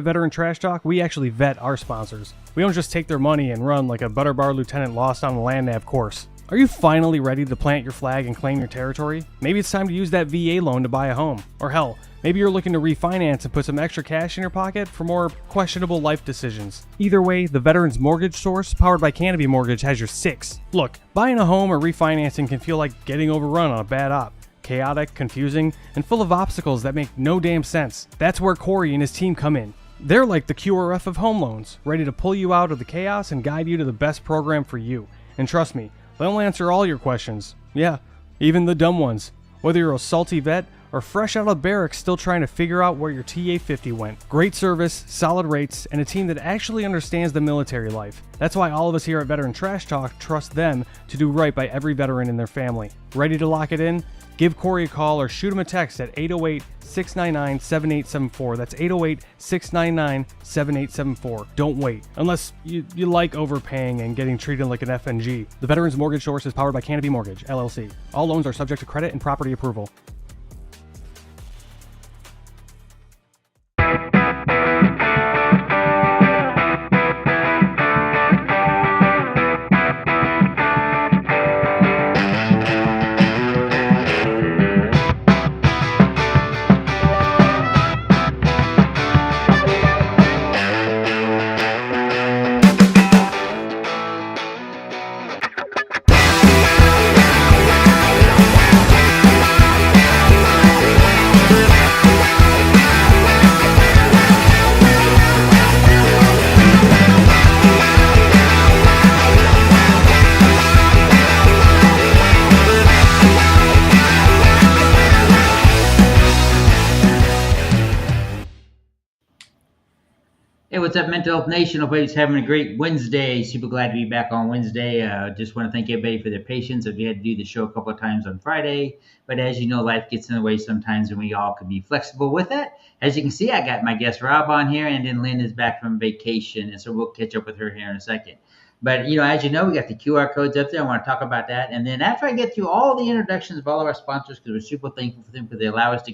Veteran Trash Talk, we actually vet our sponsors. We don't just take their money and run like a Butterbar lieutenant lost on the land nav course. Are you finally ready to plant your flag and claim your territory? Maybe it's time to use that VA loan to buy a home. Or hell, maybe you're looking to refinance and put some extra cash in your pocket for more questionable life decisions. Either way, the Veterans Mortgage Source, powered by Canopy Mortgage, has your six. Look, buying a home or refinancing can feel like getting overrun on a bad op. Chaotic, confusing, and full of obstacles that make no damn sense. That's where Corey and his team come in. They're like the QRF of home loans, ready to pull you out of the chaos and guide you to the best program for you. And trust me, they'll answer all your questions. Yeah, even the dumb ones. Whether you're a salty vet or fresh out of barracks still trying to figure out where your TA-50 went. Great service, solid rates, and a team that actually understands the military life. That's why all of us here at Veteran Trash Talk trust them to do right by every veteran in their family. Ready to lock it in? Give Corey a call or shoot him a text at 808-699-7874. That's 808-699-7874. Don't wait. Unless you like overpaying and getting treated like an FNG. The Veterans Mortgage Source is powered by Canopy Mortgage, LLC. All loans are subject to credit and property approval. Hey, what's up, Mental Health Nation? Hope everybody's having a great Wednesday. Super glad to be back on Wednesday. Just want to thank everybody for their patience. We had to do the show a couple of times on Friday, but as you know, life gets in the way sometimes, and we all can be flexible with that. As you can see, I got my guest Rob on here, and then Lynn is back from vacation, and so we'll catch up with her here in a second. But, as you know, we got the QR codes up there. I want to talk about that. And then after I get through all the introductions of all of our sponsors, because we're super thankful for them because they allow us to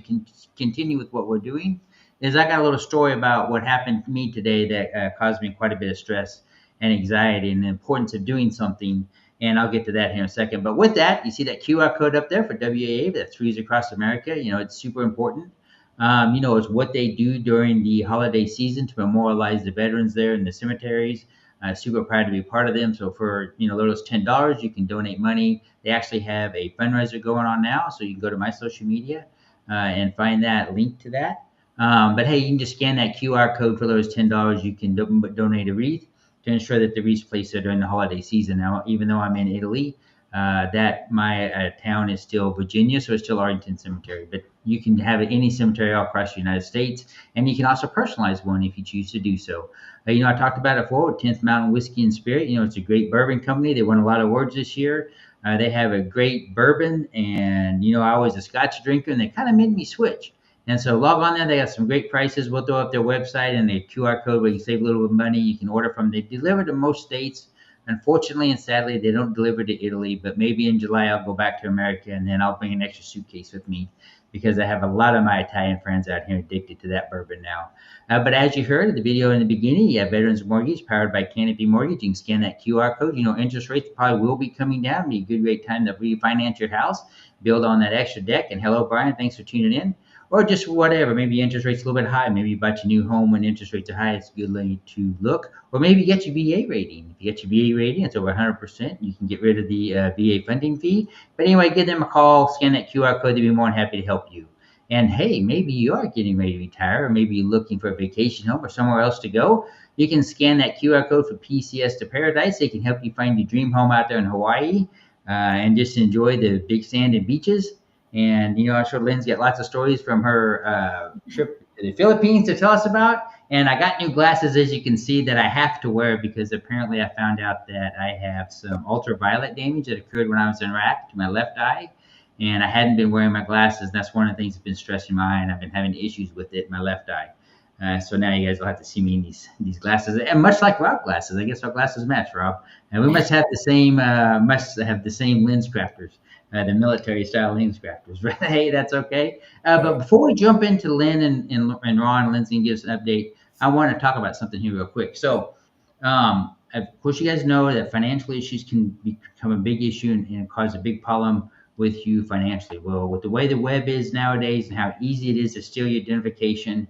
continue with what we're doing, is I got a little story about what happened to me today that caused me quite a bit of stress and anxiety and the importance of doing something. And I'll get to that here in a second. But with that, you see that QR code up there for WAA, that's Freeze Across America. It's super important. It's what they do during the holiday season to memorialize the veterans there in the cemeteries. Super proud to be part of them. So for, little as $10, you can donate money. They actually have a fundraiser going on now. So you can go to my social media and find that link to that. But hey, you can just scan that QR code for those $10. You can donate a wreath to ensure that the wreath's placed there during the holiday season. Now, even though I'm in Italy, that my town is still Virginia, so it's still Arlington Cemetery. But you can have it any cemetery all across the United States, and you can also personalize one if you choose to do so. I talked about it before with 10th Mountain Whiskey and Spirit. It's a great bourbon company. They won a lot of awards this year. They have a great bourbon, and I was a Scotch drinker, and they kind of made me switch. And so log on there. They got some great prices. We'll throw up their website and their QR code where you save a little bit of money. You can order from. They deliver to most states. Unfortunately and sadly, they don't deliver to Italy. But maybe in July, I'll go back to America, and then I'll bring an extra suitcase with me because I have a lot of my Italian friends out here addicted to that bourbon now. But as you heard in the video in the beginning, you have Veterans Mortgage powered by Canopy Mortgage. You can scan that QR code. Interest rates probably will be coming down. It'll be a good great time to refinance your house, build on that extra deck. And hello, Brian. Thanks for tuning in. Or just whatever, maybe interest rates a little bit high. Maybe you bought your new home when interest rates are high. It's a good way to look. Or maybe you get your VA rating. If you get your VA rating, it's over 100%. You can get rid of the VA funding fee. But anyway, give them a call, scan that QR code. They'll be more than happy to help you. And hey, maybe you are getting ready to retire, or maybe you're looking for a vacation home or somewhere else to go. You can scan that QR code for PCS to Paradise. They can help you find your dream home out there in Hawaii and just enjoy the big sand and beaches. And, I'm sure Lynn's got lots of stories from her trip to the Philippines to tell us about. And I got new glasses, as you can see, that I have to wear because apparently I found out that I have some ultraviolet damage that occurred when I was in Iraq to my left eye. And I hadn't been wearing my glasses. That's one of the things that's been stressing my eye, and I've been having issues with it in my left eye. So now you guys will have to see me in these glasses. And much like Rob glasses, I guess our glasses match, Rob. And we must have the same lens crafters. The military style lens crafters, right? Hey, that's okay. But before we jump into Lynn and Ron, Lindsay gives an update. I want to talk about something here real quick. So, of course, you guys know that financial issues can become a big issue and cause a big problem with you financially. Well, with the way the web is nowadays and how easy it is to steal your identification,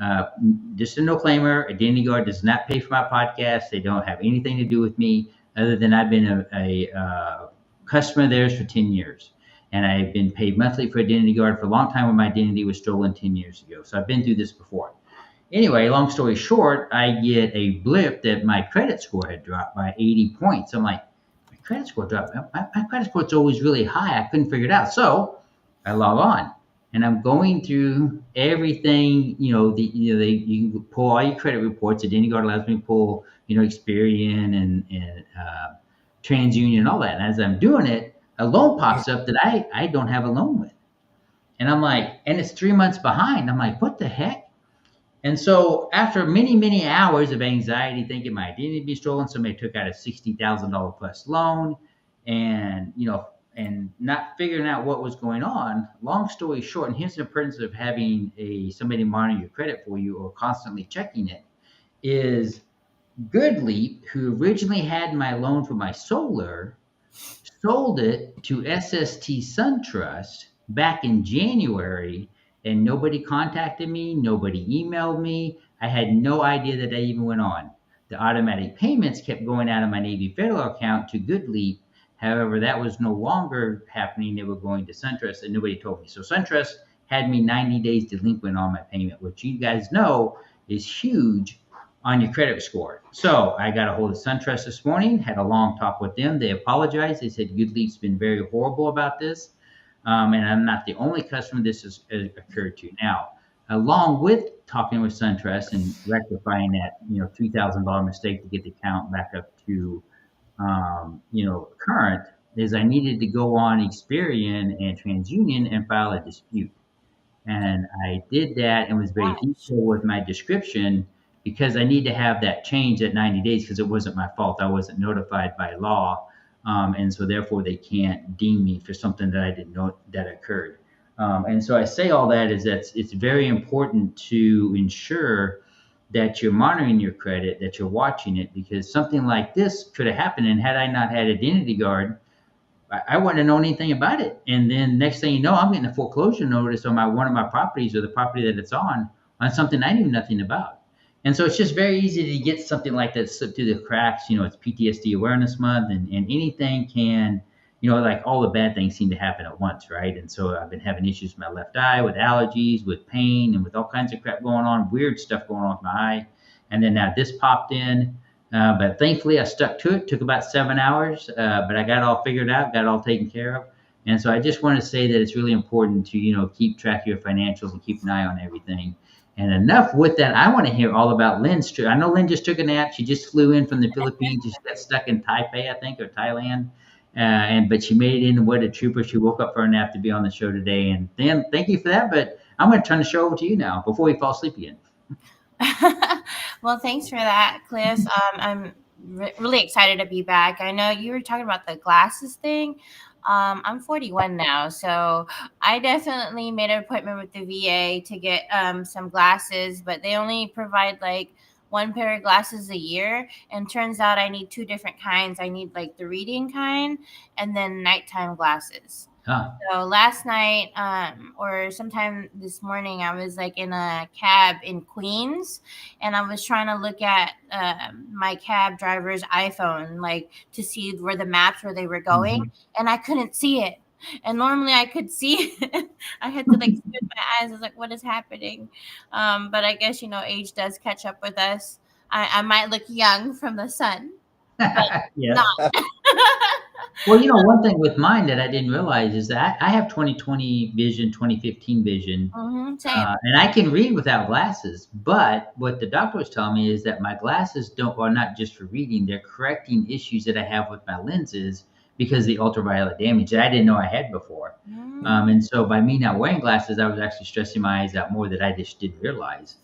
uh, just a no claimer, Identity Guard does not pay for my podcast. They don't have anything to do with me other than I've been a customer of theirs for 10 years. And I've been paid monthly for Identity Guard for a long time when my identity was stolen 10 years ago. So I've been through this before. Anyway, long story short, I get a blip that my credit score had dropped by 80 points. I'm like, my credit score dropped. My credit score's always really high. I couldn't figure it out. So I log on and I'm going through everything. You can pull all your credit reports. Identity Guard allows me to pull, Experian and TransUnion and all that. And as I'm doing it, a loan pops up that I don't have a loan with. And I'm like, and it's 3 months behind. I'm like, what the heck? And so after many, many hours of anxiety, thinking my identity would be stolen, somebody took out a $60,000 plus loan and not figuring out what was going on. Long story short, and here's the importance of having somebody monitor your credit for you or constantly checking it, is Goodleap, who originally had my loan for my solar, sold it to SST SunTrust back in January, and nobody contacted me, nobody emailed me. I had no idea that even went on. The automatic payments kept going out of my Navy Federal account to Goodleap. However, that was no longer happening. They were going to SunTrust, and nobody told me. So SunTrust had me 90 days delinquent on my payment, which you guys know is huge on your credit score. So I got a hold of SunTrust this morning, had a long talk with them. They apologized. They said Goodleap's been very horrible about this. And I'm not the only customer this has occurred to. Now, along with talking with SunTrust and rectifying that, $3,000 mistake to get the account back up to, current, is I needed to go on Experian and TransUnion and file a dispute. And I did that and was very detailed with my description because I need to have that change at 90 days because it wasn't my fault. I wasn't notified by law. And so therefore they can't deem me for something that I didn't know that occurred. And so I say all that is that it's very important to ensure that you're monitoring your credit, that you're watching it, because something like this could have happened. And had I not had Identity Guard, I wouldn't have known anything about it. And then next thing you know, I'm getting a foreclosure notice on one of my properties or the property that it's on something I knew nothing about. And so it's just very easy to get something like that slip through the cracks. It's PTSD Awareness Month, and anything can, like all the bad things seem to happen at once, right? And so I've been having issues with my left eye, with allergies, with pain, and with all kinds of crap going on, weird stuff going on with my eye. And then now this popped in. But thankfully, I stuck to it. Took about 7 hours, but I got it all figured out, got it all taken care of. And so I just want to say that it's really important to keep track of your financials and keep an eye on everything. And enough with that. I want to hear all about Lynn's trip. I know Lynn just took a nap. She just flew in from the Philippines. She got stuck in Taipei, I think, or Thailand. But she made it in. What a trooper! She woke up for a nap to be on the show today. And Dan, thank you for that. But I'm going to turn the show over to you now before we fall asleep again. Well, thanks for that, Cliff. I'm really excited to be back. I know you were talking about the glasses thing. I'm 41 now, so I definitely made an appointment with the VA to get some glasses, but they only provide like one pair of glasses a year. And turns out I need two different kinds. I need like the reading kind and then nighttime glasses. Huh. So last night, or sometime this morning, I was like in a cab in Queens, and I was trying to look at my cab driver's iPhone, like to see where the maps where they were going, and I couldn't see it. And normally I could see it. I had to like squint my eyes. I was like, "What is happening?" But I guess age does catch up with us. I might look young from the sun, but Yeah. not. Well, one thing with mine that I didn't realize is that I have 20/20 vision, 20/15 vision, Same. and I can read without glasses. But what the doctor was telling me is that my glasses are not just for reading; they're correcting issues that I have with my lenses because of the ultraviolet damage that I didn't know I had before. And so by me not wearing glasses, I was actually stressing my eyes out more that I just didn't realize.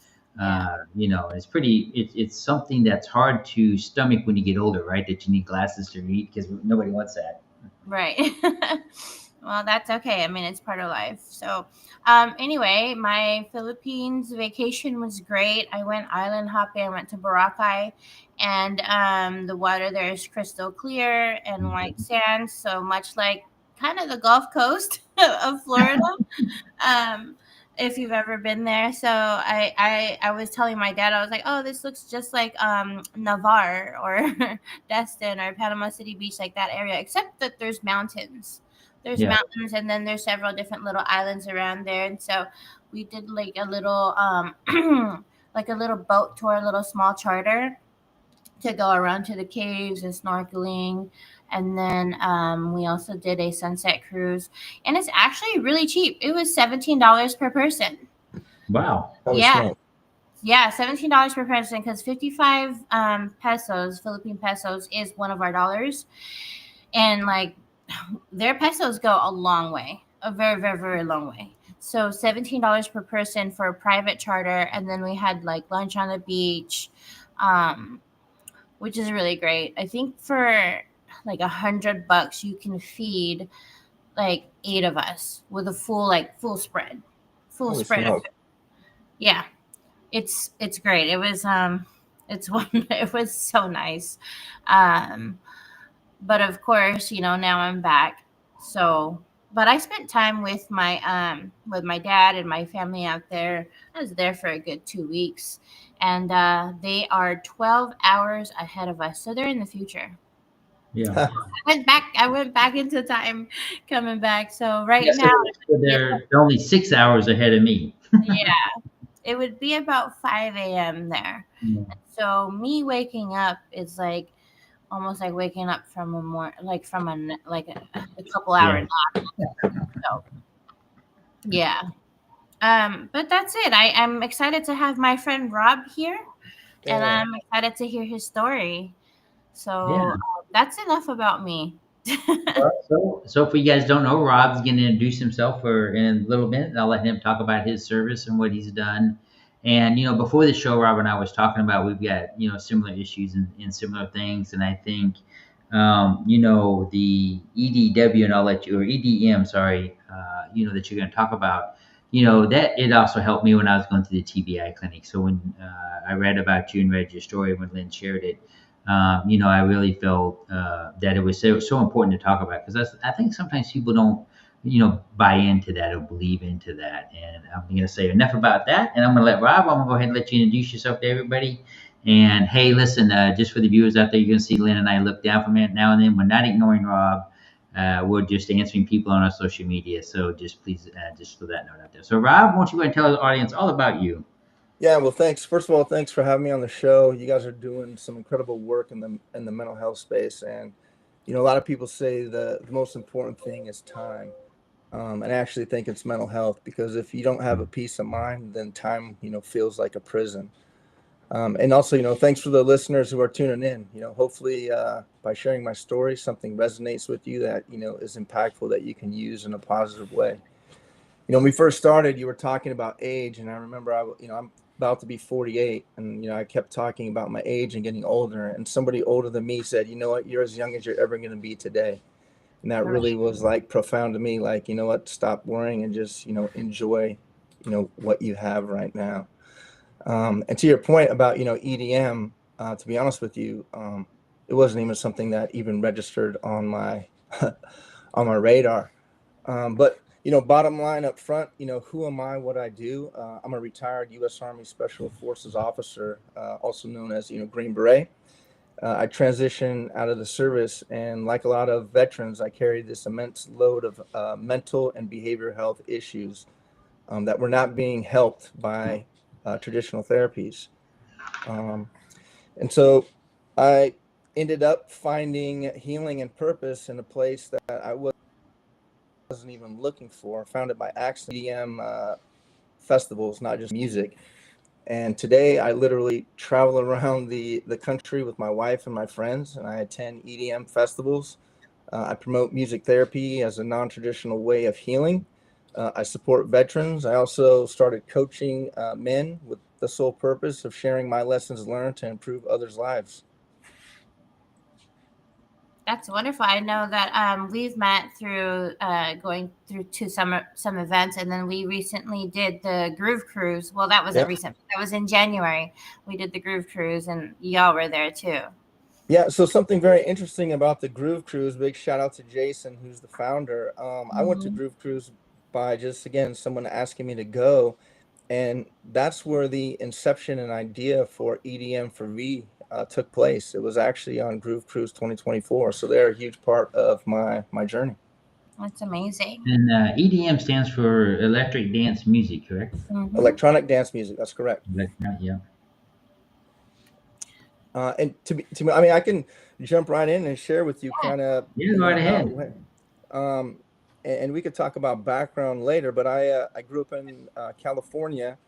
It's something that's hard to stomach when you get older, right? That you need glasses to read because nobody wants that. Right. Well, that's okay. I mean, it's part of life. So, anyway, my Philippines vacation was great. I went island hopping. I went to Boracay, and the water there is crystal clear and white sand. So much like kind of the Gulf Coast of Florida. um if you've ever been there. So I was telling my dad, I was like, oh, this looks just like Navarre or Destin or Panama City Beach, like that area, except that there's mountains. There's Yeah. mountains, and then there's several different little islands around there. And so we did like a little like a little boat tour, a little small charter to go around to the caves and snorkeling. And then we also did a sunset cruise, and it's actually really cheap. It was $17 per person. Wow. Holy Yeah, smoke. yeah, $17 per person, because 55 pesos, Philippine pesos, is one of our dollars, and like their pesos go a long way, a very, very, very long way. So $17 per person for a private charter, and then we had like lunch on the beach. Um, which is really great. I think for like $100 you can feed like 8 of us with a full spread, full Holy spread of smoke. food. Yeah, it's great. It was it's one it was so nice. Um, but of course, now I'm back. So, but I spent time with my dad and my family out there. I was there for a good 2 weeks, and they are 12 hours ahead of us, so they're in the future. Yeah. I went back into time coming back. So right Yeah. now, So they're only 6 hours ahead of me. yeah, it would be about 5 a.m. there. Yeah. So me waking up is like almost like waking up from like from a couple hour Yeah. nap. So yeah. But that's it. I'm excited to have my friend Rob here, and Yeah. I'm excited to hear his story. Yeah. So that's enough about me. So if you guys don't know, Rob's going to introduce himself for in a little bit, and I'll let him talk about his service and what he's done. And before the show, Rob and I was talking about we've got similar issues and similar things, and I think the EDW, and I'll let you, or EDM, sorry, that you're going to talk about. That it also helped me when I was going through the TBI clinic. So when I read about you and read your story when Lynn shared it, I really felt that it was so important to talk about, because I think sometimes people don't, buy into that or believe into that. And I'm going to say enough about that, and I'm going to let Rob. I'm going to go ahead and let you introduce yourself to everybody. And hey, listen, just for the viewers out there, you're going to see Lynn and I look down from it now and then. We're not ignoring Rob. We're just answering people on our social media. So just please, just throw that note out there. So Rob, why don't you go and tell the audience all about you? Yeah, well, thanks. First of all, thanks for having me on the show. You guys are doing some incredible work in the mental health space, and a lot of people say the most important thing is time, and I actually think it's mental health, because if you don't have a peace of mind, then time feels like a prison. And also, thanks for the listeners who are tuning in. Hopefully, by sharing my story, something resonates with you that is impactful, that you can use in a positive way. When we first started, you were talking about age, and I remember I'm about to be 48, and I kept talking about my age and getting older, and somebody older than me said, "You know what? You're as young as you're ever going to be today." And that really was like profound to me. Like, you know what? Stop worrying and just enjoy what you have right now. And to your point about EDM, to be honest with you, it wasn't even something that even registered on my on my radar. But bottom line up front, who am I? What I do? I'm a retired U.S. Army Special Forces officer, also known as Green Beret. I transitioned out of the service, and like a lot of veterans, I carried this immense load of mental and behavioral health issues that were not being helped by traditional therapies. Um, and so I ended up finding healing and purpose in a place that I wasn't even looking for. Found it by accident. EDM festivals, not just music. And today I literally travel around the country with my wife and my friends, and I attend EDM festivals. I promote music therapy as a non-traditional way of healing. I support veterans. I also started coaching men with the sole purpose of sharing my lessons learned to improve others' lives. That's wonderful. I know that we've met through going through to some events, and then we recently did the Groove Cruise. Well, that wasn't Yeah. recent. That was in January. We did the Groove Cruise, and y'all were there too. Yeah, so something very interesting about the Groove Cruise, big shout out to Jason, who's the founder. I went to Groove Cruise by just, again, someone asking me to go. And that's where the inception and idea for EDM for V took place. It was actually on Groove Cruise 2024. So they're a huge part of my journey. That's amazing. And EDM stands for electric dance music, correct? Electronic dance music, that's correct. Yeah. And I mean, I can jump right in and share with you kind of Yeah, go right ahead. And we could talk about background later, but I grew up in California,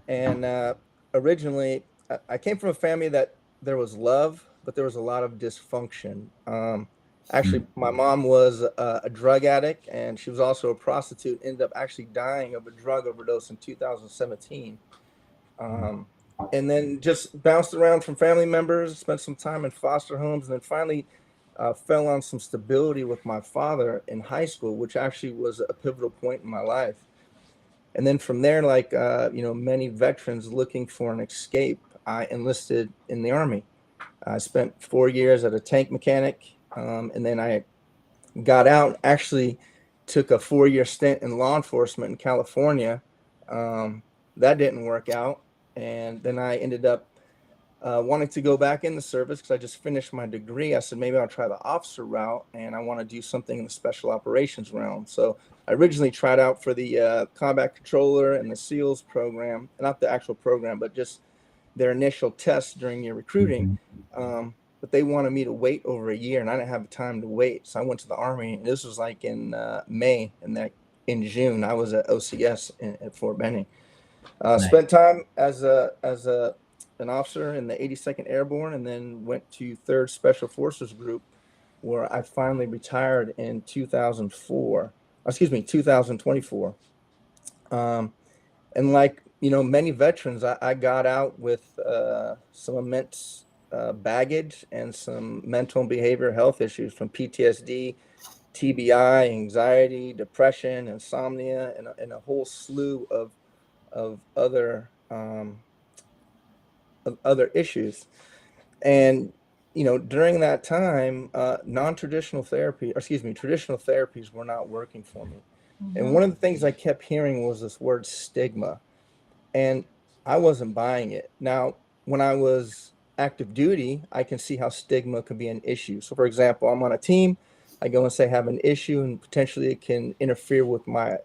and originally I came from a family that there was love, but there was a lot of dysfunction. Actually, my mom was a drug addict, and she was also a prostitute, ended up actually dying of a drug overdose in 2017. And then just bounced around from family members, spent some time in foster homes, and then finally fell on some stability with my father in high school, which actually was a pivotal point in my life. And then from there, like many veterans looking for an escape, I enlisted in the Army. I spent 4 years as a tank mechanic, and then I got out. Actually, took a 4-year stint in law enforcement in California. That didn't work out, and then I ended up wanting to go back in the service because I just finished my degree. I said maybe I'll try the officer route, and I want to do something in the special operations realm. So I originally tried out for the combat controller and the SEALs program, not the actual program, but just their initial tests during your recruiting. But they wanted me to wait over a year, and I didn't have time to wait. So I went to the Army, and this was like in May, and in June I was at OCS at Fort Benning. Nice. Spent time as an officer in the 82nd Airborne, and then went to 3rd Special Forces Group, where I finally retired in 2024. And like many veterans, I got out with some immense baggage and some mental and behavioral health issues from PTSD, TBI, anxiety, depression, insomnia, and a whole slew of other issues. And during that time, traditional therapies were not working for me. And one of the things I kept hearing was this word stigma, and I wasn't buying it. Now, when I was active duty, I can see how stigma could be an issue. So for example, I'm on a team, I go and say I have an issue, and potentially it can interfere with my,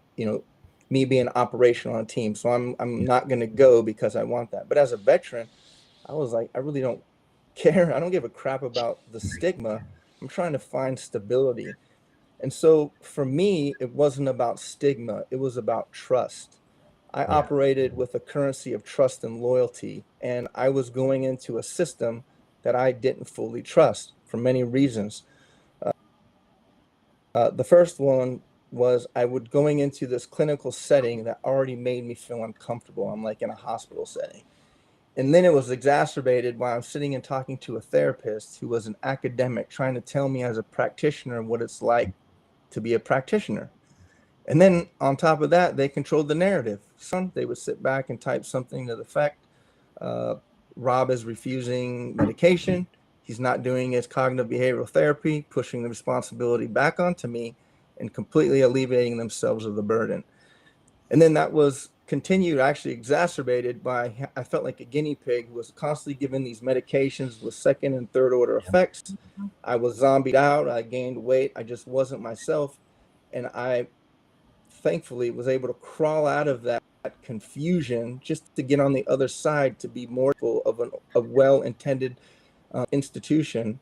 me being operational on a team. So I'm not going to go because I want that. But as a veteran, I was like, I really don't care. I don't give a crap about the stigma. I'm trying to find stability. And so for me, it wasn't about stigma. It was about trust. I operated with a currency of trust and loyalty, and I was going into a system that I didn't fully trust for many reasons. The first one was I would going into this clinical setting that already made me feel uncomfortable. I'm like in a hospital setting. And then it was exacerbated while I'm sitting and talking to a therapist who was an academic trying to tell me as a practitioner what it's like to be a practitioner. And then on top of that, they controlled the narrative. They would sit back and type something to the effect, Rob is refusing medication. He's not doing his cognitive behavioral therapy, pushing the responsibility back onto me and completely alleviating themselves of the burden. And then that was continued, actually exacerbated by, I felt like a guinea pig who was constantly given these medications with 2nd and 3rd order effects. I was zombied out. I gained weight. I just wasn't myself. And I thankfully was able to crawl out of that confusion just to get on the other side, to be more of a well-intended institution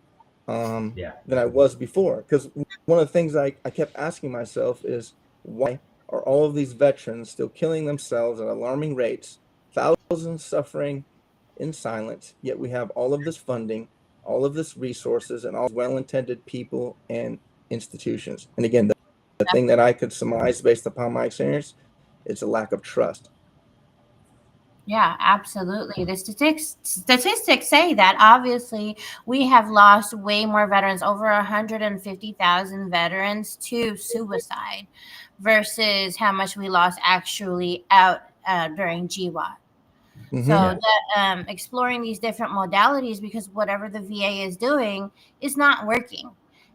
than I was before. Because one of the things I kept asking myself is, why are all of these veterans still killing themselves at alarming rates, thousands suffering in silence, yet we have all of this funding, all of this resources, and all well-intended people and institutions? And again, the thing that I could surmise based upon my experience is a lack of trust. Yeah, absolutely. The statistics say that obviously we have lost way more veterans, over 150,000 veterans to suicide, versus how much we lost actually out during GWAT. So Mm-hmm. Yeah. that exploring these different modalities, because whatever the VA is doing is not working.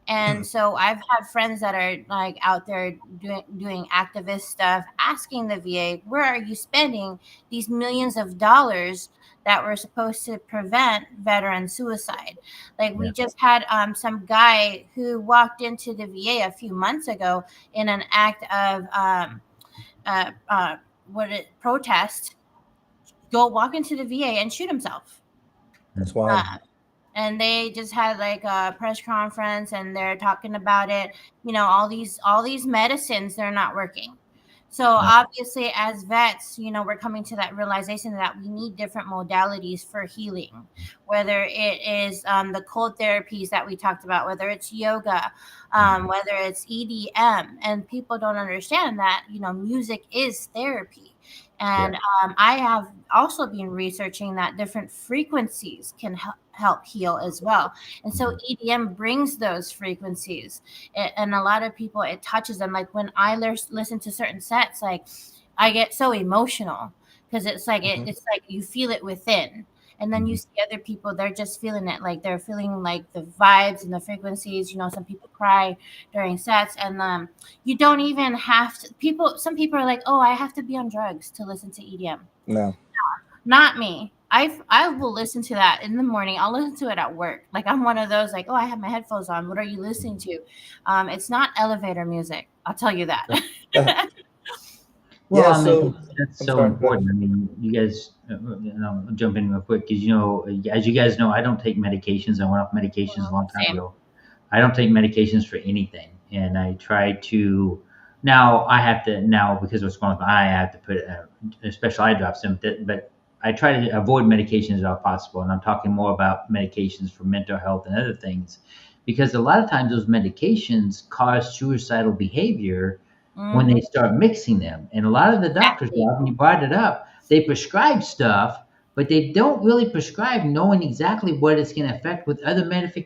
And so I've had friends that are like out there doing activist stuff, asking the VA, where are you spending these millions of dollars that were supposed to prevent veteran suicide? Like, Yeah. we just had some guy who walked into the VA a few months ago in an act of uh, uh, protest, go walk into the VA and shoot himself. That's wild. Uh, and they just had like a press conference, and they're talking about it. All these medicines, they're not working. So Yeah. obviously, as vets, we're coming to that realization that we need different modalities for healing, whether it is the cold therapies that we talked about, whether it's yoga, whether it's EDM. And people don't understand that music is therapy. Yeah. And I have also been researching that different frequencies can help heal as well. And so EDM brings those frequencies, and a lot of people, it touches them. Like, when I listen to certain sets, like, I get so emotional, because it's like Mm-hmm. it's like you feel it within. And then you Mhm. see other people, they're just feeling it, like they're feeling like the vibes and the frequencies. Some people cry during sets, and you don't even have to. Some people are like, oh, I have to be on drugs to listen to EDM. No. Not me. I will listen to that in the morning. I'll listen to it at work. Like, I'm one of those, like, oh, I have my headphones on. What are you listening to? It's not elevator music. I'll tell you that. Well, Yeah. I mean, So that's I'm so sorry. Go ahead. important. I mean, you guys, I'll jump in real quick because, as you guys know, I don't take medications. I went off medications a long time Same. ago. I don't take medications for anything, and I try to. Now I have to now because of what's going on with my eye, I have to put a special eye drops in. But I try to avoid medications as all possible, and I'm talking more about medications for mental health and other things, because a lot of times those medications cause suicidal behavior when Hmm. they start mixing them. And a lot of the doctors, Exactly. Rob, when you brought it up, they prescribe stuff, but they don't really prescribe knowing exactly what it's going to affect with other Exactly.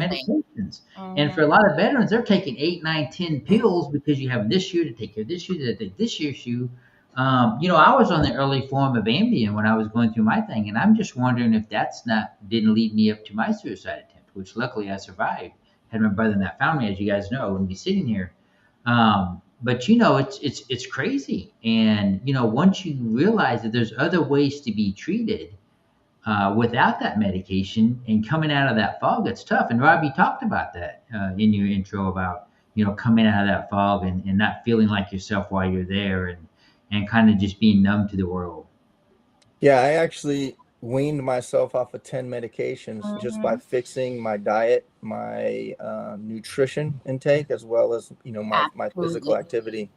medications. And Hmm. for a lot of veterans, they're taking 8, 9, 10 pills because you have this issue to take care of this issue, to take this issue. I was on the early form of Ambien when I was going through my thing, and I'm just wondering if that's not didn't lead me up to my suicide attempt, which luckily I survived. Had my brother that found me, as you guys know, I wouldn't be sitting here. But it's crazy, and once you realize that there's other ways to be treated without that medication and coming out of that fog, it's tough. And Robbie talked about that in your intro about coming out of that fog and not feeling like yourself while you're there and kind of just being numb to the world. Yeah, I actually weaned myself off of 10 medications just by Hmm. fixing my diet, my nutrition intake, as well as, my physical Absolutely. activity.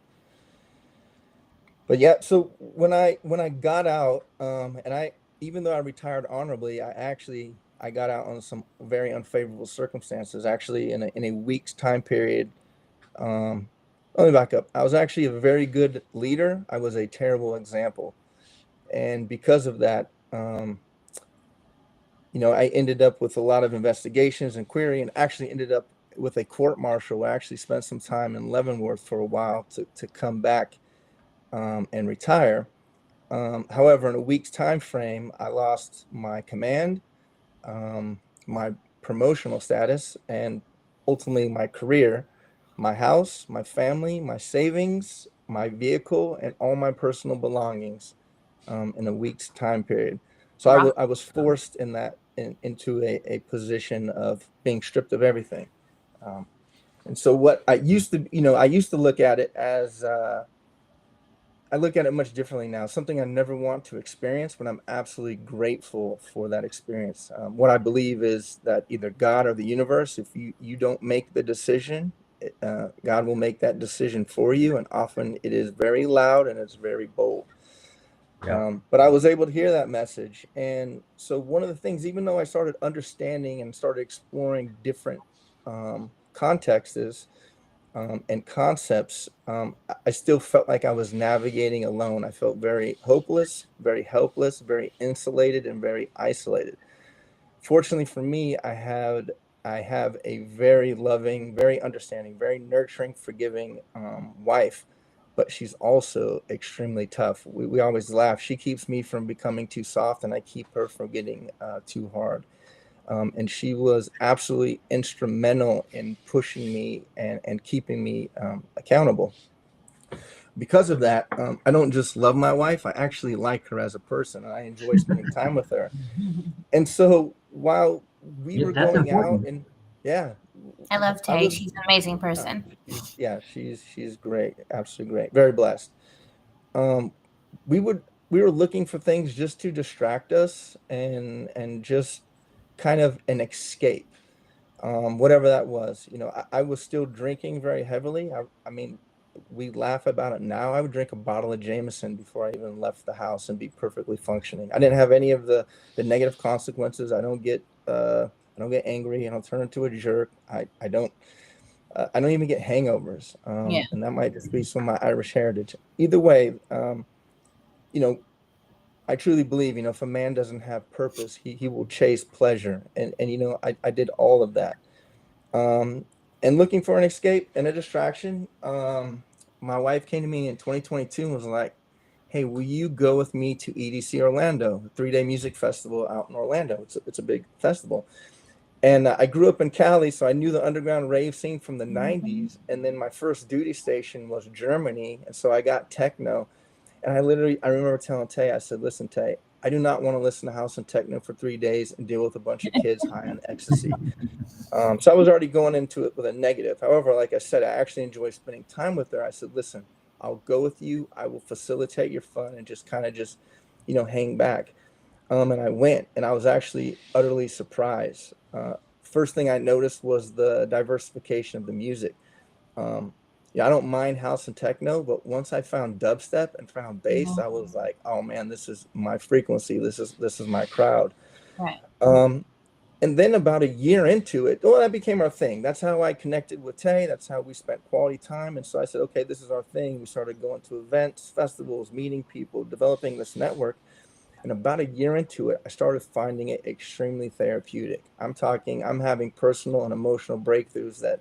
But yeah, so when I got out, and I even though I retired honorably, I got out on some very unfavorable circumstances. Actually, in a week's time period, um, let me back up. I was actually a very good leader. I was a terrible example, and because of that, I ended up with a lot of investigations and query, and actually ended up with a court martial. I actually spent some time in Leavenworth for a while to come back and retire. However, in a week's time frame, I lost my command, my promotional status, and ultimately my career, my house, my family, my savings, my vehicle, and all my personal belongings in a week's time period. So Rough. I was forced into a position of being stripped of everything. Um, and so what I used to look at it as I look at it much differently now. Something I never want to experience, but I'm absolutely grateful for that experience. What I believe is that either God or the universe, if you don't make the decision, God will make that decision for you, and often it is very loud and it's very bold. Yeah. But I was able to hear that message, and so one of the things, even though I started understanding and started exploring different contexts, and concepts, I still felt like I was navigating alone. I felt very hopeless, very helpless, very insulated, and very isolated. Fortunately for me, I have a very loving, very understanding, very nurturing, forgiving wife, but she's also extremely tough. We always laugh. She keeps me from becoming too soft, and I keep her from getting too hard. And she was absolutely instrumental in pushing me and keeping me accountable. Because of that, I don't just love my wife, I actually like her as a person, and I enjoy spending time with her. And so while we Yep, were that's going out important. and yeah, I love I Tay. was, She's an amazing uh, person. she's great, absolutely great, very blessed. Um, we would we were looking for things just to distract us and just kind of an escape, whatever that was. I was still drinking very heavily. I mean, we laugh about it now. I would drink a bottle of Jameson before I even left the house and be perfectly functioning. I didn't have any of the negative consequences. I don't get angry. I don't turn into a jerk. I don't even get hangovers. Yeah. And that might just be some of my Irish heritage. Either way, you know, I truly believe, if a man doesn't have purpose, he will chase pleasure. And I did all of that. Um, and looking for an escape and a distraction, my wife came to me in 2022 and was like, "Hey, will you go with me to EDC Orlando, a 3-day music festival out in Orlando? It's a big festival." And I grew up in Cali, so I knew the underground rave scene from the 90s. And then my first duty station was Germany. And so I got techno. And I remember telling Tay, I said, "Listen, Tay, I do not want to listen to house and techno for 3 days and deal with a bunch of kids high on ecstasy." So I was already going into it with a negative. However, like I said, I actually enjoy spending time with her. I said, "Listen, I'll go with you. I will facilitate your fun and just kind of just, hang back." And I went, and I was actually utterly surprised. First thing I noticed was the diversification of the music. Um, yeah, I don't mind house and techno, but once I found dubstep and found bass, I Mhm. was like, "Oh man, this is my frequency. This is my crowd." Right. Um, and then about a year into it, well, that became our thing. That's how I connected with Tay. That's how we spent quality time. And so I said, "Okay, this is our thing." We started going to events, festivals, meeting people, developing this network. And about a year into it, I started finding it extremely therapeutic. I'm having personal and emotional breakthroughs that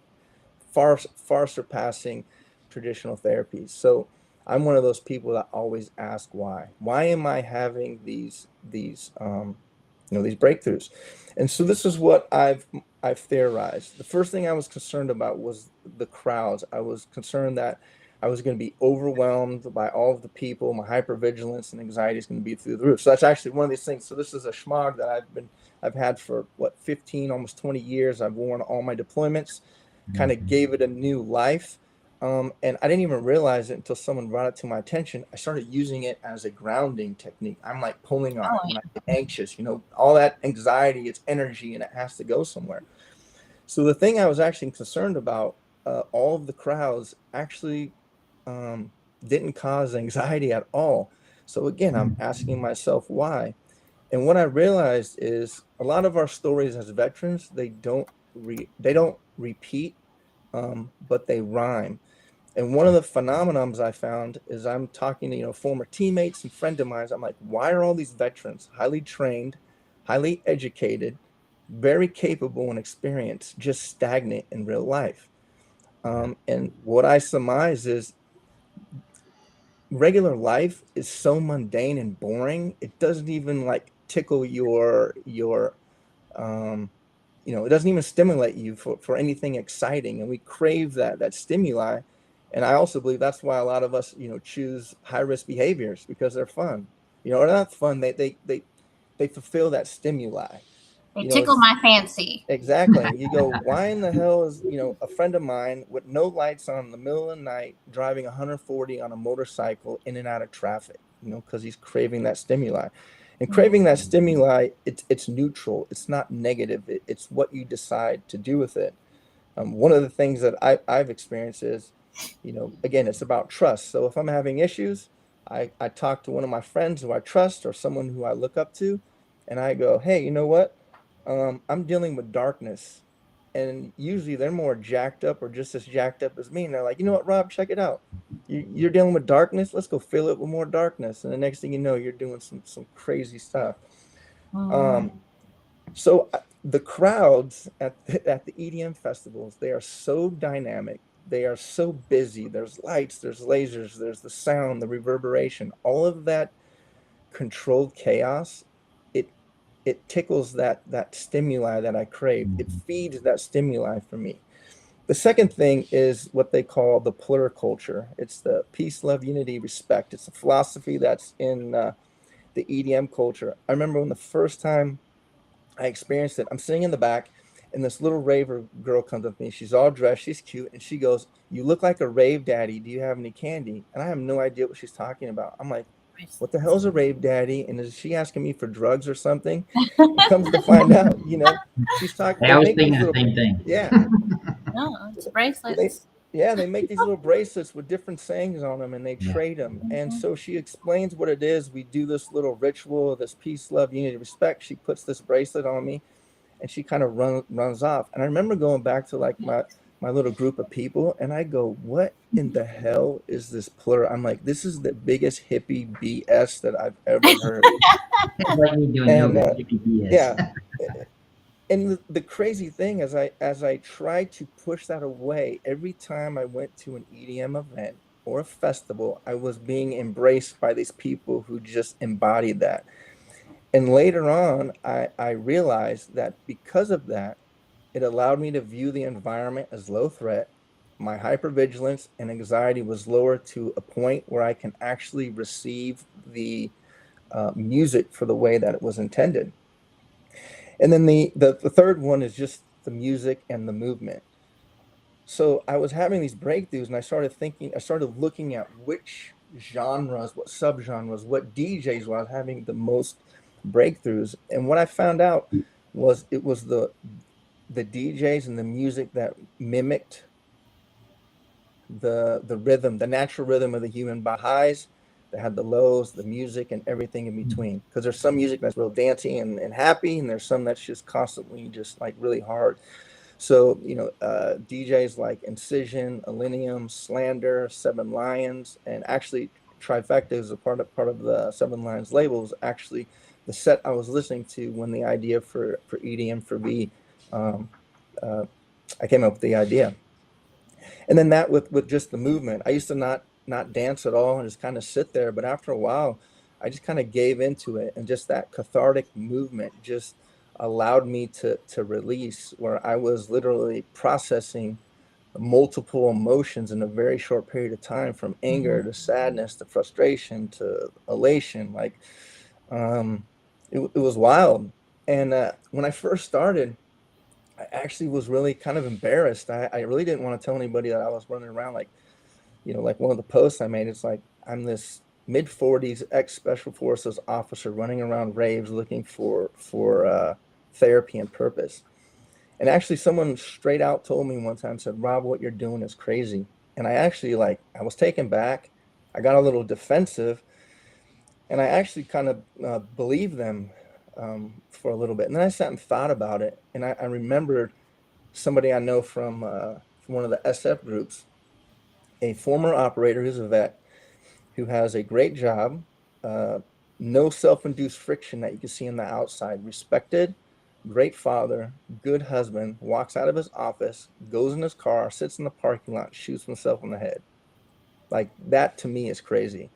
far surpassing traditional therapies. So I'm one of those people that always ask why. Why am I having these breakthroughs? And so this is what I've theorized. The first thing I was concerned about was the crowds. I was concerned that I was going to be overwhelmed by all of the people. My hypervigilance and anxiety is going to be through the roof. So that's actually one of these things. So this is a schmog that I've had for 15, almost 20 years. I've worn all my deployments, kind of gave it a new life. And I didn't even realize it until someone brought it to my attention. I started using it as a grounding technique. I'm like pulling on Oh, it when I get anxious, all that anxiety, it's energy and it has to go somewhere. So the thing I was actually concerned about, all of the crowds actually um, didn't cause anxiety at all. So again, I'm asking myself why. And what I realized is a lot of our stories as veterans, they don't repeat, but they rhyme. And one of the phenomenons I found is I'm talking to, former teammates and friends of mine. I'm like, why are all these veterans, highly trained, highly educated, very capable and experienced, just stagnant in real life? And what I surmise is regular life is so mundane and boring. It doesn't even like tickle your um, it doesn't even stimulate you for anything exciting. And we crave that stimuli. And I also believe that's why a lot of us, choose high risk behaviors because they're fun. Or not fun. They fulfill that stimuli. they tickle It's my fancy. exactly. You go, why in the hell is, a friend of mine with no lights on in the middle of the night driving 140 on a motorcycle in and out of traffic, because he's craving that stimuli. And Mhm. craving that stimuli, it's neutral. It's not negative. It's what you decide to do with it. One of the things that I've experienced is, again, it's about trust. So if I'm having issues, I talk to one of my friends who I trust or someone who I look up to, and I go, "Hey, you know what? I'm dealing with darkness. and usually they're more jacked up or just as jacked up as me. And they're like, you know what, Rob, check it out. You're dealing with darkness. Let's go fill it with more darkness. And the next thing you know, you're doing some crazy stuff. Mhm. So the crowds at the EDM festivals, they are so dynamic. They are so busy. There's lights, there's lasers, there's the sound, the reverberation, all of that controlled chaos. It it tickles that stimuli that I crave. It feeds that stimuli for me. The second thing is what they call the pluriculture. It's the peace, love, unity, respect. It's a philosophy that's in the EDM culture. I remember when the first time I experienced it. I'm sitting in the back, and this little raver girl comes up to me. She's all dressed, she's cute, and she goes, "You look like a rave daddy. Do you have any candy?" And I have no idea what she's talking about. I'm like, "What the hell's a rave daddy?" And is she asking me for drugs or something? And comes to find out, she's talking. I They was make these thinking the little, same thing. yeah, No, it's they, bracelets. yeah, they make these little bracelets with different sayings on them, and they Yeah. trade them. And Mhm. so she explains what it is. We do this little ritual, this peace, love, unity, respect. She puts this bracelet on me, and she kind of runs off. And I remember going back to like my little group of people, and I go, "What in the hell is this plur?" I'm like, "This is the biggest hippie BS that I've ever heard." It's like me doing And yoga. GPS. yeah, and the crazy thing is, as I tried to push that away, every time I went to an EDM event or a festival, I was being embraced by these people who just embodied that. And later on, I realized that because of that, it allowed me to view the environment as low threat. My hypervigilance and anxiety was lower to a point where I can actually receive the music for the way that it was intended. And then the third one is just the music and the movement. So I was having these breakthroughs, and I started looking at which genres, what subgenres, what DJs was having the most breakthroughs. And what I found out was it was the DJs and the music that mimicked the rhythm, the natural rhythm of the human body. Highs, that had the lows, the music, and everything in between. Because there's some music that's real dancey and happy, and there's some that's just constantly just like really hard. So, DJs like Incision, Millennium, Slander, Seven Lions, and actually Trifecta is a part of the Seven Lions labels. Actually, the set I was listening to when the idea for EDM for V, um, uh, I came up with the idea. And then that with just the movement, I used to not dance at all and just kind of sit there. But after a while, I just kind of gave into it, and just that cathartic movement just allowed me to release, where I was literally processing multiple emotions in a very short period of time, from anger Mhm. to sadness to frustration to elation. Like, um, it was wild. And when I first started, I actually was really kind of embarrassed. I really didn't want to tell anybody that I was running around like, like one of the posts I made. It's like I'm this mid 40s ex special forces officer running around raves looking for therapy and purpose. And actually, someone straight out told me one time, said, "Rob, what you're doing is crazy." And I actually I was taken back. I got a little defensive, and I actually kind of believed them for a little bit. And then I sat and thought about it, and I remembered somebody I know from one of the SF groups, a former operator who's a vet who has a great job, uh, no self-induced friction that you can see on the outside, respected, great father, good husband, walks out of his office, goes in his car, sits in the parking lot, shoots himself in the head. Like that to me is crazy.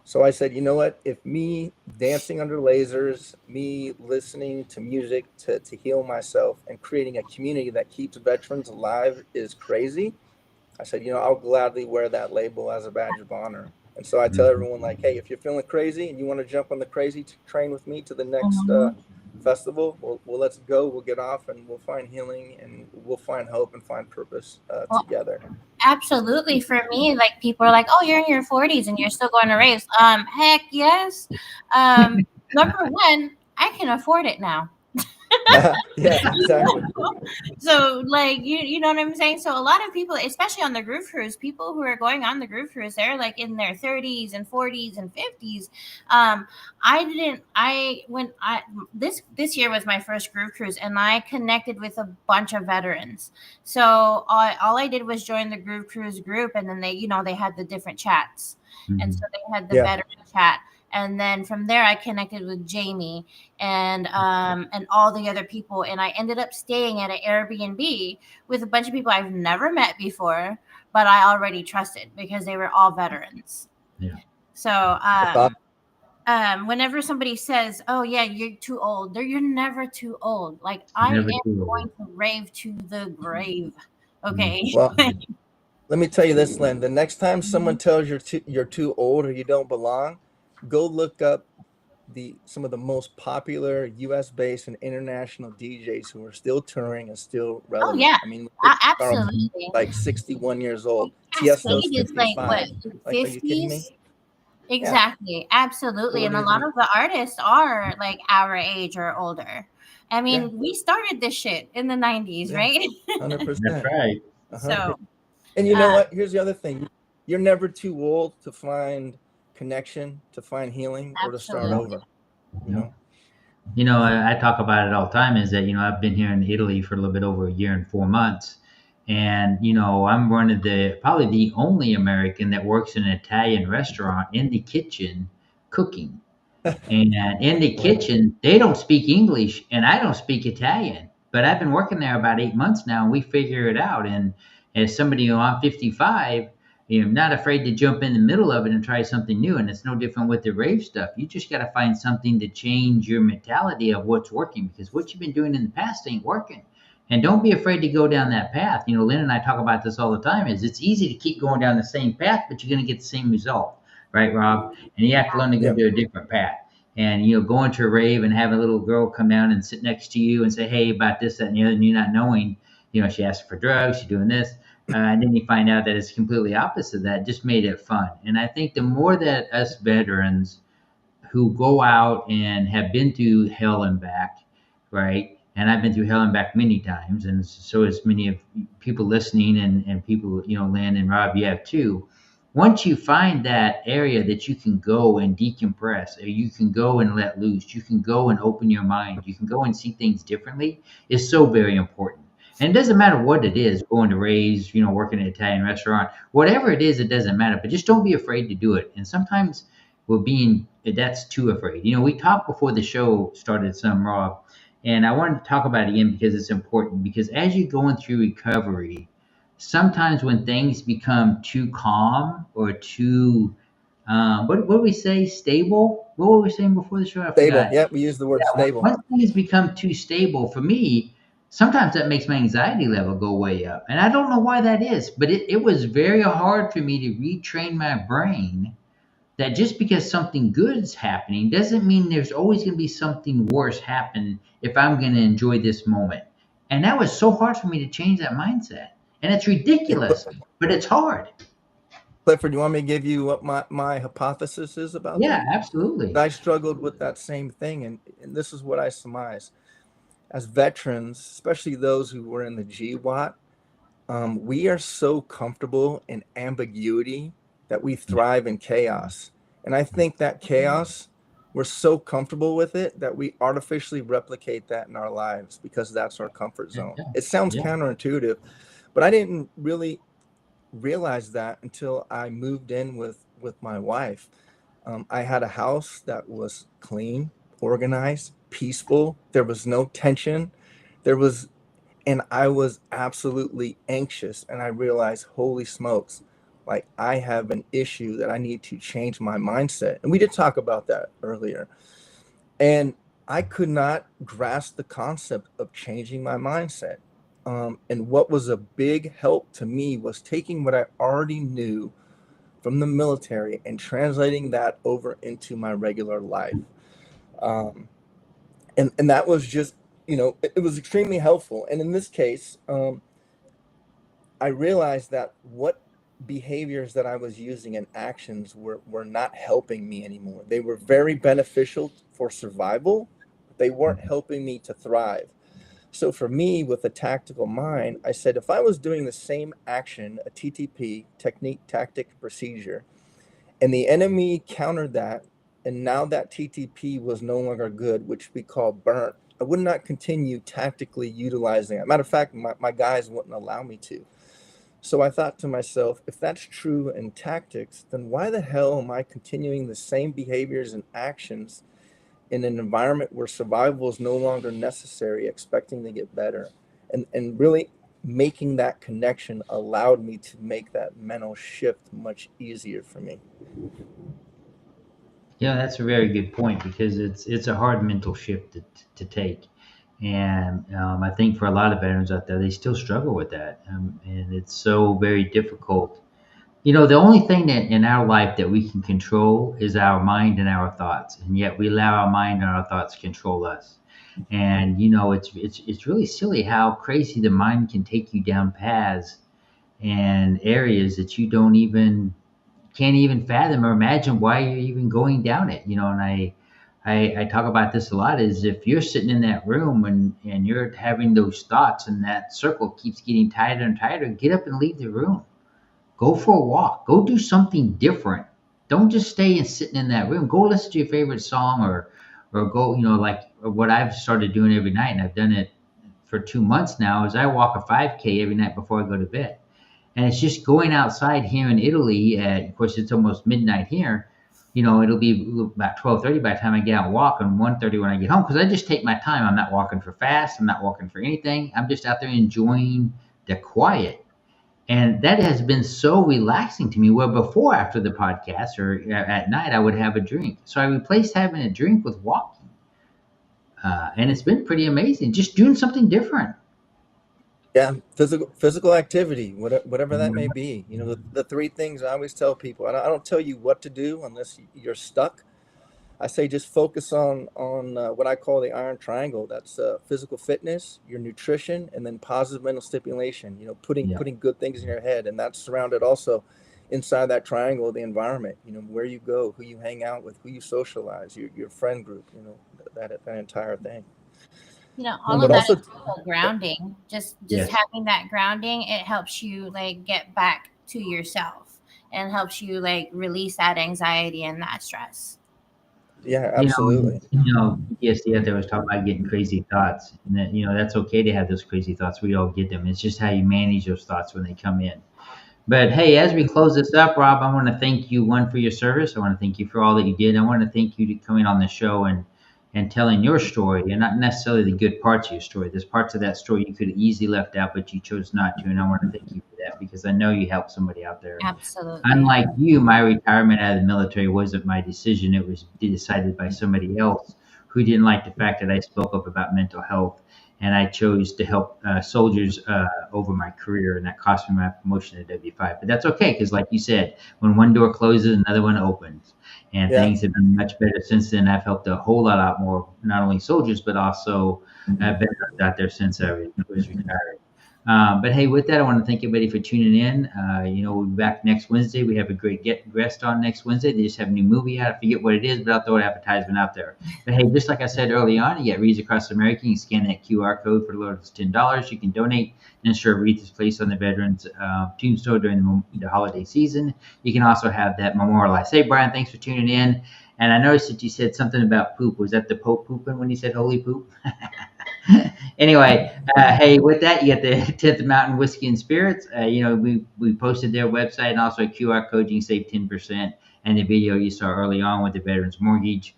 So I said, you know what? If me dancing under lasers, me listening to music to heal myself, and creating a community that keeps veterans alive is crazy, I said, I'll gladly wear that label as a badge of honor. And so I tell everyone, like, hey, if you're feeling crazy and you want to jump on the crazy train with me to the next Mhm. festival, well, let's go. We'll get off, and we'll find healing, and we'll find hope and find purpose Well, together. absolutely. For me, like people are like, "Oh, you're in your 40s and you're still going to raves." Heck yes. Number one, I can afford it now. Yeah, exactly. So like you know what I'm saying? So a lot of people, especially on the groove cruise, people who are going on the groove cruise, they're like in their 30s and 40s and 50s. This year was my first groove cruise, and I connected with a bunch of veterans. So all I did was join the groove cruise group, and then they had the different chats. And so they had the Yeah. veteran chat, and then from there I connected with Jamie and all the other people, and I ended up staying at an Airbnb with a bunch of people I've never met before, but I already trusted because they were all veterans. Yeah. So That's awesome. whenever somebody says, "Oh yeah, you're too old," you're never too old. Like I Never am too going old. to rave to the grave. Okay. Well, let me tell you this, Lynn. The next time someone tells you're too old or you don't belong, go look up some of the most popular U.S. based and international DJs who are still touring and still Oh relevant. yeah, I mean, look at Carlton, absolutely. like 61 years old. Cascade Tiesto's is like what, 55. Like, are you kidding me? 50s? Yeah, Exactly. Absolutely. And a 40s. lot of the artists are like our age or older. I Yeah, mean, we started this shit in the 90s, yeah, right? 100%. That's right. 100%. So, And you know uh, what? Here's the other thing. You're never too old to find connection, to find healing, or to start absolutely. over. You Yeah. know? I talk about it all the time is that, I've been here in Italy for a little bit over a year and 4 months. And, I'm one of probably the only American that works in an Italian restaurant in the kitchen cooking. And in the kitchen, they don't speak English and I don't speak Italian. But I've been working there about 8 months now and we figure it out. And as somebody who I'm 55, I'm not afraid to jump in the middle of it and try something new. And it's no different with the rave stuff. You just got to find something to change your mentality of what's working because what you've been doing in the past ain't working. And don't be afraid to go down that path. Lynn and I talk about this all the time is it's easy to keep going down the same path, but you're going to get the same result. Right, Rob? And you have to learn to go Yeah. to a different path and going to a rave and having a little girl come down and sit next to you and say, "Hey, about this, that, and the other," and you not knowing, she asked for drugs, she's doing this, and then you find out that it's completely opposite of that. Just made it fun, and I think the more that us veterans who go out and have been through hell and back, right? And I've been through hell and back many times, and so as many of people listening and people, Lynn and Rob, you have too. Once you find that area that you can go and decompress, or you can go and let loose, you can go and open your mind, you can go and see things differently, is so very important. And it doesn't matter what it is, going to raise, working in an Italian restaurant, whatever it is, it doesn't matter. But just don't be afraid to do it. And sometimes that's too afraid. We talked before the show started some, Rob, and I wanted to talk about it again because it's important. Because as you're going through recovery, sometimes when things become too calm or too, what did we say? Stable? What were we saying before the show? I Stable. forgot. Yeah, we use the word stable. Once things become too stable for me, sometimes that makes my anxiety level go way up. And I don't know why that is, but it was very hard for me to retrain my brain that just because something good is happening doesn't mean there's always going to be something worse happen if I'm going to enjoy this moment. And that was so hard for me to change that mindset. And it's ridiculous, but it's hard. Clifford, you want me to give you what my hypothesis is about Yeah, that? absolutely. I struggled with that same thing, and this is what I surmise. As veterans, especially those who were in the GWAT, we are so comfortable in ambiguity that we thrive in chaos. And I think that chaos, we're so comfortable with it that we artificially replicate that in our lives because that's our comfort Yeah, zone. It sounds yeah, counterintuitive, but I didn't really realize that until I moved in with my wife. I had a house that was clean, organized, peaceful. There was no tension. There was and I was absolutely anxious. And I realized, holy smokes, like I have an issue that I need to change my mindset. And we did talk about that earlier. And I could not grasp the concept of changing my mindset. And what was a big help to me was taking what I already knew from the military and translating that over into my regular life. Um, and that was just, it was extremely helpful. And in this case, I realized that what behaviors that I was using and actions were not helping me anymore. They were very beneficial for survival, but they weren't helping me to thrive. So for me, with a tactical mind, I said if I was doing the same action, a TTP, technique, tactic, procedure, and the enemy countered that, and now that TTP was no longer good, which we call burnt, I would not continue tactically utilizing it. Matter of fact, my guys wouldn't allow me to. So I thought to myself, if that's true in tactics, then why the hell am I continuing the same behaviors and actions in an environment where survival is no longer necessary, expecting to get better? And really making that connection allowed me to make that mental shift much easier for me. Yeah, that's a very good point because it's a hard mental shift to take, and I think for a lot of veterans out there, they still struggle with that, and it's so very difficult. You know, the only thing that in our life that we can control is our mind and our thoughts, and yet we allow our mind and our thoughts control us. And you know, it's really silly how crazy the mind can take you down paths and areas that you don't even can't even fathom or imagine why you're even going down it. You know, and I talk about this a lot is if you're sitting in that room and you're having those thoughts and that circle keeps getting tighter and tighter, get up and leave the room. Go for a walk. Go do something different. Don't just stay and sitting in that room. Go listen to your favorite song or go, you know, like what I've started doing every night, and I've done it for 2 months now, is I walk a 5K every night before I go to bed. And it's just going outside here in Italy. Of course, it's almost midnight here. You know, it'll be about 12:30 by the time I get out and walk, and 1:30 when I get home. Because I just take my time. I'm not walking for fast. I'm not walking for anything. I'm just out there enjoying the quiet, and that has been so relaxing to me. Where before, after the podcast or at night, I would have a drink. So I replaced having a drink with walking, and it's been pretty amazing. Just doing something different. Yeah, physical activity, whatever that may be. You know, the three things I always tell people. I don't tell you what to do unless you're stuck. I say just focus on what I call the iron triangle. That's physical fitness, your nutrition, and then positive mental stimulation. You know, Yeah. putting good things in your head, and that's surrounded also inside that triangle, the environment. You know, where you go, who you hang out with, who you socialize, your friend group. You know, that entire thing. All of But that also, is also grounding. Just Yes. having that grounding, it helps you like get back to yourself and helps you like release that anxiety and that stress. yeah, You know, absolutely. PTSD out there was talking about getting crazy thoughts, and that that's okay to have those crazy thoughts. We all get them. It's just how you manage those thoughts when they come in. But hey, as we close this up, Rob, I want to thank you one for your service. I want to thank you for all that you did. I want to thank you to coming on the show and telling your story, and not necessarily the good parts of your story. There's parts of that story you could have easily left out, but you chose not to. And I want to thank you for that because I know you helped somebody out there. Absolutely. Unlike you, my retirement out of the military wasn't my decision. It was decided by somebody else who didn't like the fact that I spoke up about mental health. And I chose to help soldiers over my career, and that cost me my promotion to W5. But that's okay, because like you said, when one door closes, another one opens. And Yeah. things have been much better since then. I've helped a whole lot more, not only soldiers, but also veterans out there since I was retired. But hey, with that, I want to thank everybody for tuning in. We'll be back next Wednesday. We have a great guest on next Wednesday. They just have a new movie out. I forget what it is, but I'll throw an advertisement out there. But hey, just like I said early on, you get Reads Across America. You can scan that QR code for the lowest $10. You can donate and ensure a wreath is placed on the veterans' tombstone during the holiday season. You can also have that memorialized. Hey, Brian, thanks for tuning in. And I noticed that you said something about poop. Was that the Pope pooping when you said holy poop? Anyway, hey, with that, you get the 10th Mountain Whiskey and Spirits. We posted their website and also a QR code. You can save 10%. And the video you saw early on with the Veterans Mortgage,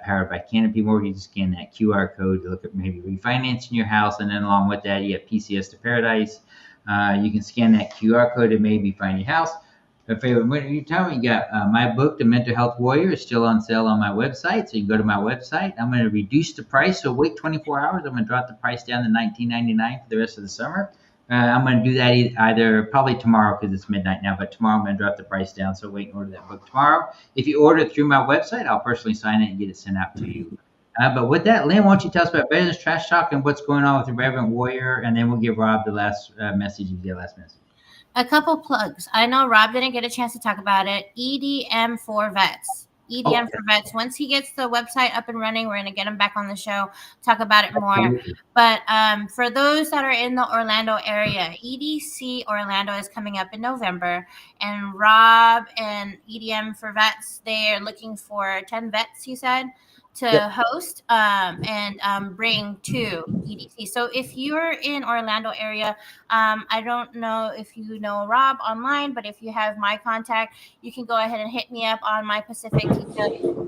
powered by Canopy Mortgage. Scan that QR code to look at maybe refinancing your house. And then along with that, you have PCS to Paradise. You can scan that QR code to maybe find your house. My favorite winter time, you got my book, The Mental Health Warrior, is still on sale on my website. So you can go to my website. I'm going to reduce the price. So wait 24 hours. I'm going to drop the price down to $19.99 for the rest of the summer. I'm going to do that either probably tomorrow because it's midnight now, but tomorrow I'm going to drop the price down. So wait and order that book tomorrow. If you order it through my website, I'll personally sign it and get it sent out to you. But with that, Lynn, why don't you tell us about Veterans Trash Talk and what's going on with the Reverend Warrior, and then we'll give Rob the last message. You get last message. A couple plugs. I know Rob didn't get a chance to talk about it. EDM for vets. EDM for Vets. Once he gets the website up and running, we're going to get him back on the show, talk about it more. Absolutely. But for those that are in the Orlando area, EDC Orlando is coming up in November, and Rob and EDM for Vets, they are looking for 10 vets, you said, to host and bring to EDC. So if you're in Orlando area, I don't know if you know Rob online, but if you have my contact, you can go ahead and hit me up on my Pacific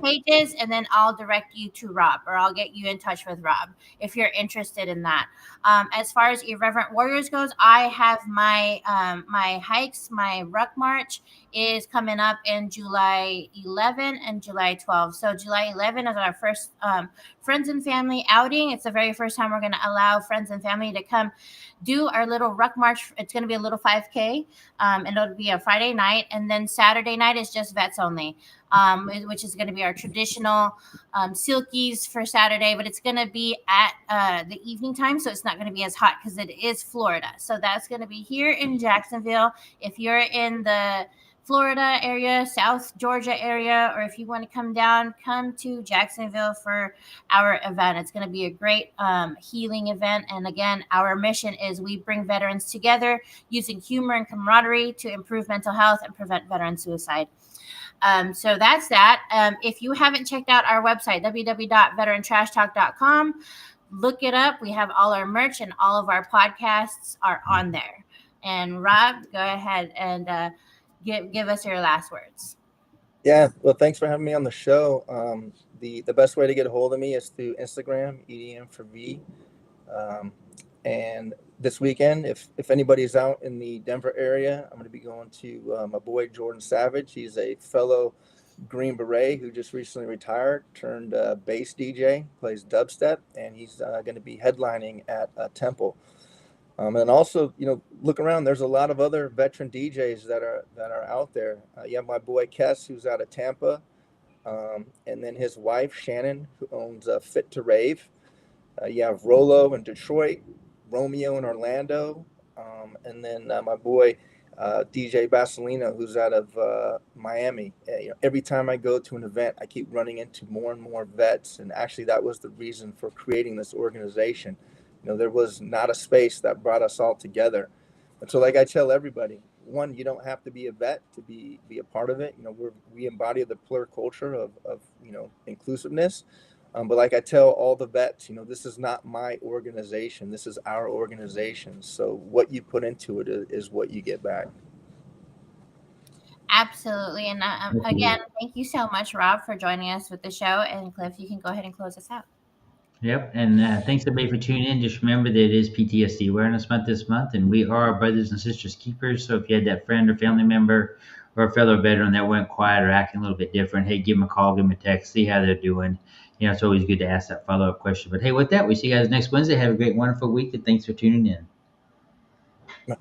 pages, and then I'll direct you to Rob, or I'll get you in touch with Rob if you're interested in that. As far as Irreverent Warriors goes, I have my my hikes. My Ruck March is coming up in July 11 and July 12. So July 11 is our first friends and family outing. It's the very first time we're going to allow friends and family to come do our little Ruck March. It's going to be a little 5K, and it'll be a Friday night. And then Saturday night is just vets only, which is going to be our traditional silkies for Saturday, but it's going to be at the evening time, so it's not going to be as hot because it is Florida. So that's going to be here in Jacksonville. If you're in the Florida area, South Georgia area, or if you want to come down, come to Jacksonville for our event. It's going to be a great healing event. And again, our mission is we bring veterans together using humor and camaraderie to improve mental health and prevent veteran suicide. So that's that. If you haven't checked out our website, www.VeteranTrashTalk.com, look it up. We have all our merch and all of our podcasts are on there. And Rob, go ahead and give us your last words. Yeah, well, thanks for having me on the show. The best way to get a hold of me is through Instagram, EDM for V. And this weekend, if anybody's out in the Denver area, I'm going to be going to my boy Jordan Savage. He's a fellow Green Beret who just recently retired, turned bass DJ, plays dubstep, and he's going to be headlining at Temple. And also, look around. There's a lot of other veteran DJs that are out there. You have my boy Kess, who's out of Tampa, and then his wife Shannon, who owns Fit to Rave. You have Rolo in Detroit, Romeo in Orlando, and then my boy DJ Basilino, who's out of Miami. Every time I go to an event, I keep running into more and more vets, and actually that was the reason for creating this organization. There was not a space that brought us all together. And so like I tell everybody, one, you don't have to be a vet to be a part of it. We embody the plur culture of inclusiveness. But like I tell all the vets, this is not my organization. This is our organization. So what you put into it is what you get back. Absolutely. And again, thank you so much, Rob, for joining us with the show. And Cliff, you can go ahead and close us out. Yep, and thanks everybody for tuning in. Just remember that it is PTSD Awareness Month this month, and we are our brothers and sisters keepers. So if you had that friend or family member or a fellow veteran that went quiet or acting a little bit different, hey, give them a call, give them a text, see how they're doing. It's always good to ask that follow-up question. But hey, with that, we see you guys next Wednesday. Have a great, wonderful week, and thanks for tuning in.